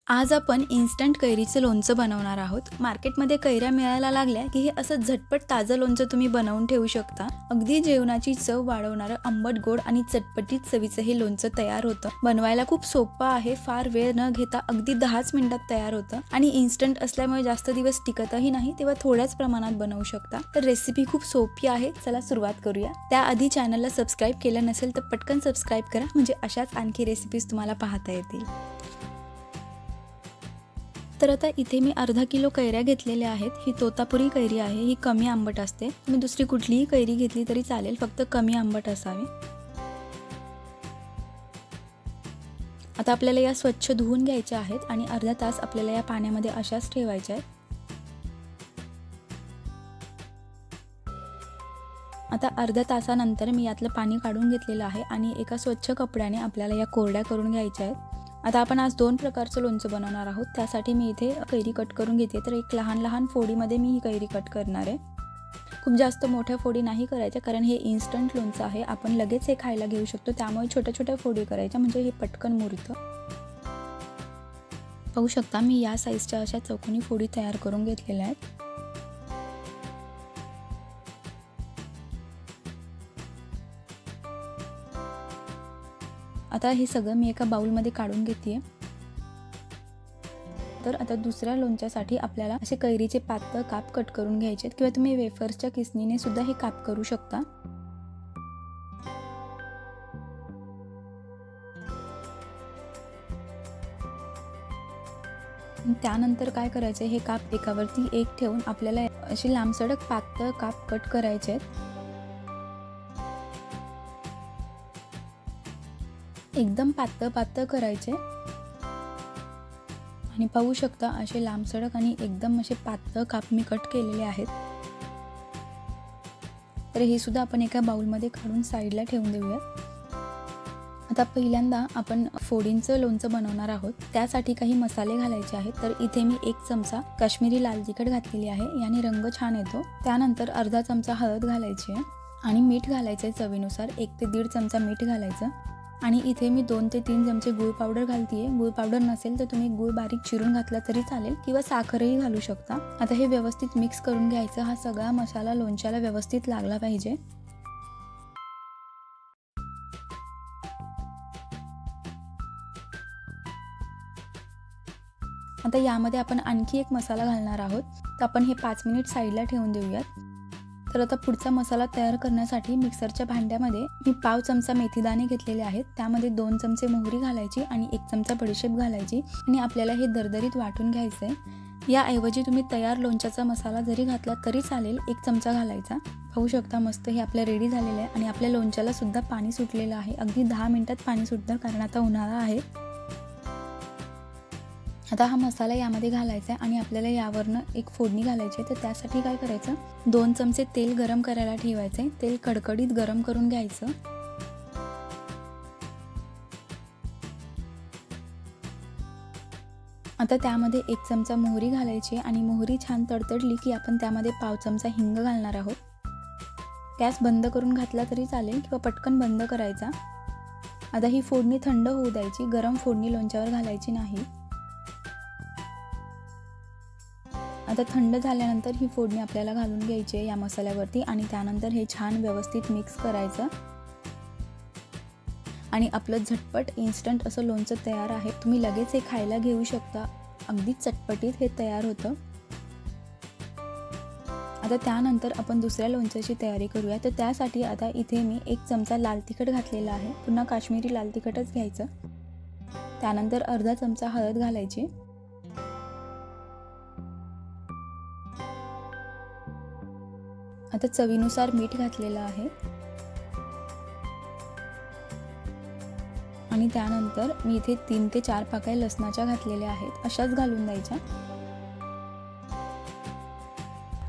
आज आपण इन्स्टंट कैरीचं लोणचं बनवणार आहोत। मार्केटमध्ये कैऱ्या मिळायला लागल्या की हे असं झटपट ताजं लोणचं तुम्ही बनवून ठेवू शकता। अगदी जेवणाची चव वाढवणारं आंबट गोड आणि चटपटीत चवीचं हे लोणचं तयार होतं। बनवायला खूप सोपं आहे, फार वेळ न घेता अगदी 10च मिनिटात तयार होतं आणि इन्स्टंट असल्यामुळे जास्त दिवस टिकतही नाही, तेव्हा थोड्याच प्रमाणात बनवू शकता। तर रेसिपी खूप सोपी आहे, चला सुरुवात करूया। त्याआधी चॅनलला सबस्क्राइब केलं नसेल तर पटकन सबस्क्राइब करा, म्हणजे अशाच आणखी रेसिपीज तुम्हाला पाहता येतील। तर आता इथे मी अर्धा किलो कैऱ्या घेतलेल्या आहेत। ही तोतापुरी कैरी आहे, ही कमी आंबट असते। तुम्ही दुसरी कुठलीही कैरी घेतली तरी चालेल, फक्त कमी आंबट असावी। आता आपल्याला या स्वच्छ धुवून घ्यायच्या आहेत आणि अर्धा तास आपल्याला या पाण्यामध्ये अशाच ठेवायच्या आहेत। आता अर्ध्या तासानंतर मी यातलं पाणी काढून घेतलेलं आहे आणि एका स्वच्छ कपड्याने आपल्याला या कोरड्या करून घ्यायच्या आहेत। आता आपण आज दोन प्रकारचं लोणचं बनवणार आहोत। त्यासाठी मी इथे कैरी कट करून घेते। तर एक लहान लहान फोडीमध्ये मी ही कैरी कट करणार आहे। खूप जास्त मोठ्या फोडी नाही करायच्या, कारण हे इन्स्टंट लोणचं आहे, आपण लगेच हे खायला घेऊ शकतो। त्यामुळे छोट्या छोट्या फोडी करायच्या, म्हणजे हे पटकन मुरतं। पाहू शकता मी या साईजच्या अशा चौकोनी फोडी तयार करून घेतलेल्या आहेत। आता हे सगळं मी एका बाउलमध्ये काढून घेते। तर आता दुसऱ्या लोणच्यासाठी आपल्याला असे कैरीचे पातळ काप कट करून घ्यायचे, किंवा तुम्ही वेफर्सच्या किसणीने सुद्धा हे काप करू शकता। त्यानंतर काय करायचं, हे काप एकावरती एक ठेवून आपल्याला अशी लांबसडक पातळ काप कट करायचे आहेत। एकदम पातळ पातळ करायचे आणि पाहू शकता असे लांबसडक आणि एकदम असे पातळ काप मी कट केलेले आहेत। तर हे सुद्धा आपण एका बाउलमध्ये काढून साईडला ठेवून देऊया। आता पहिल्यांदा आपण फोडींचं लोणचं बनवणार आहोत। त्यासाठी काही मसाले घालायचे आहेत। तर इथे मी 1 चमचा काश्मीरी लाल तिखट घातलेली आहे, याने रंग छान येतो। त्यानंतर अर्धा चमचा हळद घालायची आहे आणि मीठ घालायचं चवीनुसार। 1 ते 1.5 चमचा मीठ घालायचं आणि इथे मी 2 ते 3 चमचे गूळ पावडर घालतीये। गूळ पावडर नसेल तर तुम्ही गूळ बारीक चिरून घातला तरी चालेल, किंवा साखरही घालू शकता। आता हे व्यवस्थित मिक्स करून घ्यायचं। हा सगळा मसाला लोणच्याला व्यवस्थित लागला पाहिजे। आता यामध्ये आपण आणखी एक मसाला घालणार आहोत। तर आपण हे 5 मिनिट साईडला ठेवून देऊयात। तर आता पुढचा मसाला तयार करण्यासाठी मिक्सरच्या भांड्यामध्ये मी पाव चमचा मेथीदाणे घेतलेले आहेत। त्यामध्ये 2 चमचे मोहरी घालायची आणि 1 चमचा बडीशेप घालायची आणि आपल्याला हे दरदरीत वाटून घ्यायचं आहे। याऐवजी तुम्ही तयार लोणच्याचा मसाला जरी घातला तरी चालेल, 1 चमचा घालायचा। पाहू शकता मस्त हे आपलं रेडी झालेलं आहे आणि आपल्या लोणच्याला सुद्धा पाणी सुटलेलं आहे। अगदी 10 मिनिटात पाणी सुटतं, कारण आता उन्हाळा आहे। आता हा मसाला यामध्ये घालायचा आहे आणि आपल्याला यावरनं एक फोडणी घालायची आहे। तर त्यासाठी काय करायचं, 2 चमचे तेल गरम करायला ठेवायचे। तेल कडकडीत गरम करून घ्यायचं। आता त्यामध्ये 1 चमचा मोहरी घालायची आणि मोहरी छान तडतडली की आपण त्यामध्ये पाव चमचा हिंग घालणार आहोत। गॅस बंद करून घातला तरी चालेल, किंवा पटकन बंद करायचा। आता ही फोडणी थंड होऊ द्यायची, गरम फोडणी लोणच्यावर घालायची नाही। आता थंड झाल्यानंतर ही फोडणी आपल्याला घालून घ्यायची आहे या मसाल्यावरती आणि त्यानंतर हे छान व्यवस्थित मिक्स करायचं आणि आपलं झटपट इन्स्टंट असं लोणचं तयार आहे। तुम्ही लगेच हे खायला घेऊ शकता, अगदी चटपटीत हे तयार होतं। आता त्यानंतर आपण दुसऱ्या लोणच्याची तयारी करूया। तर त्यासाठी आता इथे मी 1 चमचा लाल तिखट घातलेला आहे, पुन्हा काश्मीरी लाल तिखटच घ्यायचं। त्यानंतर अर्धा चमचा हळद घालायची। आता चवीनुसार मीठ घातलेलं आहे आणि त्यानंतर मी इथे 3 ते 4 पाकळ्या लसणाच्या घातलेल्या आहेत, अशाच घालून द्यायच्या।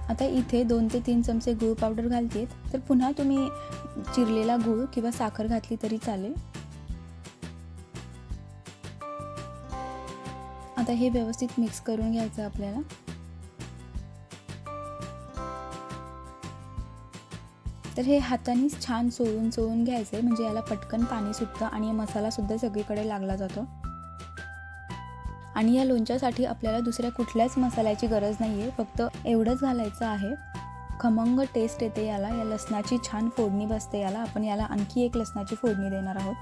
आता इथे 2 ते 3 चमचे गूळ पावडर घालते। तर पुन्हा तुम्ही चिरलेला गूळ किंवा साखर घातली तरी चालेल। आता हे व्यवस्थित मिक्स करून घ्यायचं आपल्याला। तर हे हातानेच छान चोळून घ्यायचे, म्हणजे याला पटकन पाणी सुटतं आणि मसाला सुद्धा सगळीकडे लागला जातो। आणि या लोणच्यासाठी आपल्याला दुसऱ्या कुठल्याच मसाल्याची गरज नाही आहे, फक्त एवढंच घालायचं आहे. खमंग टेस्ट येते याला, या लसणाची छान फोडणी बसते याला. आपण याला आणखी एक लसणाची फोडणी देणार आहोत.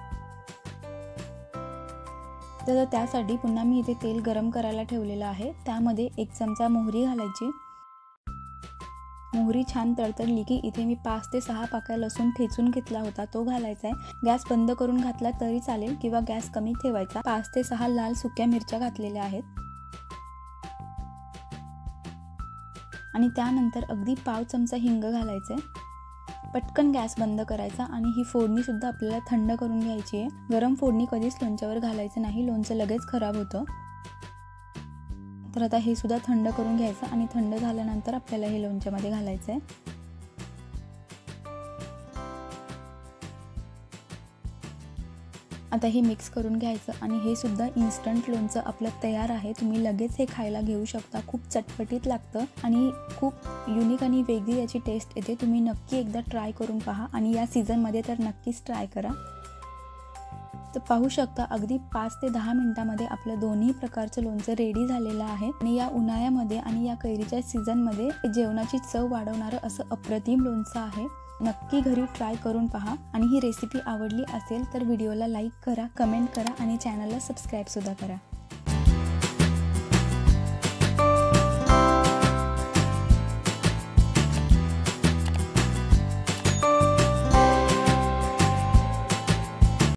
तर त्यासाठी पुन्हा मी इथे तेल गरम करायला ठेवलेलं आहे. त्यामध्ये 1 चमचा मोहरी घालायची. मोहरी छान तडतडली की इथे मी 5 ते 6 पाकळ्या लसूण ठेचून घेतला होता तो घालायचा आहे. गॅस बंद करून घातला तरी चालेल किंवा गॅस कमी ठेवायचा. 5 ते 6 लाल सुक्या मिरच्या घातलेल्या आहेत आणि त्यानंतर अगदी पाव चमचा हिंग घालायचं आहे. पटकन गॅस बंद करायचा आणि ही फोडणी सुद्धा आपल्याला थंड करून घ्यायची आहे. गरम फोडणी कधीच लोणच्यावर घालायचं नाही, लोणचं लगेच खराब होतं. तर आता हे सुद्धा थंड करून घ्यायचं आणि थंड झाल्यानंतर आपल्याला हे लोणच्यामध्ये घालायचं आहे. आता हे मिक्स करून घ्यायचं आणि हे सुद्धा इन्स्टंट लोणचं आपलं तयार आहे. तुम्ही लगेच हे खायला घेऊ शकता. खूप चटपटीत लागतं आणि खूप युनिक आणि वेगळी याची टेस्ट येते. तुम्ही नक्की एकदा ट्राय करून पहा आणि या सीझनमध्ये तर नक्कीच ट्राय करा. तर पाहू शकता अगदी 5 ते 10 मिनिटांमध्ये आपलं दोन्ही प्रकारचं लोणचं रेडी झालेलं आहे. आणि या उन्हाळ्यामध्ये आणि या कैरीच्या सीझनमध्ये जेवणाची चव वाढवणारं असं अप्रतिम लोणचं आहे. नक्की घरी ट्राय करून पहा आणि ही रेसिपी आवडली असेल तर व्हिडिओला लाईक करा, कमेंट करा आणि चॅनलला सबस्क्राईब सुद्धा करा.